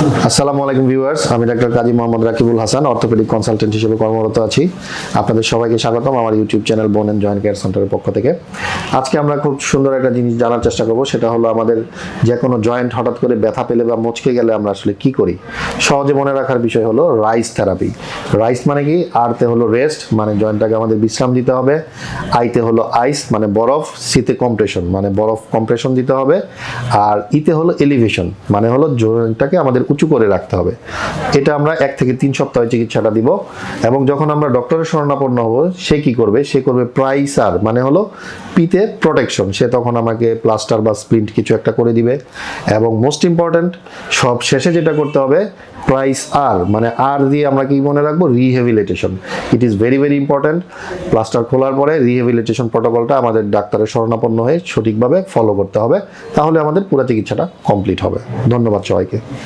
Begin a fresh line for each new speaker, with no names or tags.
আসসালামু আলাইকুম ভিউয়ার্স, আমি doctor Kazi Mohammad Rakibul Hasan, orthopaedic consultant হিসেবে কর্মরত আছি। আপনাদের সবাইকে স্বাগতম আমার ইউটিউব চ্যানেল বোন এন্ড জয়েন্ট কেয়ার সেন্টারের পক্ষ থেকে। আজকে আমরা খুব সুন্দর একটা জিনিস জানার চেষ্টা করব, সেটা হলো আমাদের যে কোনো জয়েন্ট হঠাৎ করে ব্যথা পেলে বা মচকে গেলে আমরা আসলে কি করি। সহজে মনে রাখার বিষয় হলো রাইস থেরাপি। রাইস মানে কি? আরতে হলো রেস্ট, মানে জয়েন্টটাকে আমাদের বিশ্রাম দিতে হবে। আইতে হলো আইস মানে বরফ, সিতে কম্প্রেশন মানে বরফ কম্প্রেশন দিতে হবে। আর ইতে হলো এলিভেশন মানে হলো জয়েন্টটাকে আমাদের উঁচু করে রাখতে হবে। এটা আমরা 1 থেকে 3 সপ্তাহে চিকিৎসাটা দিব। এবং যখন আমরা ডক্টরের শরণাপন্ন হব, সে কি করবে? সে করবে প্রাইসার মানে হলো পিতে প্রোটেকশন। সে তখন আমাকে প্লাস্টার বা স্প্লিন্ট কিছু একটা করে দিবে। এবং মোস্ট ইম্পর্ট্যান্ট, সব শেষে যেটা করতে হবে, প্রাইস আর মানে আর দিয়ে আমরা কি মনে রাখবো? Rehabilitation. It is very very important. Plaster খোলার পরে রিহ্যাবিলিটেশন প্রোটোকলটা আমাদের ডাক্তারের শরণাপন্ন হয়ে সঠিকভাবে ফলো করতে হবে, তাহলে আমাদের পুরো চিকিৎসাটা কমপ্লিট হবে। ধন্যবাদ সবাইকে।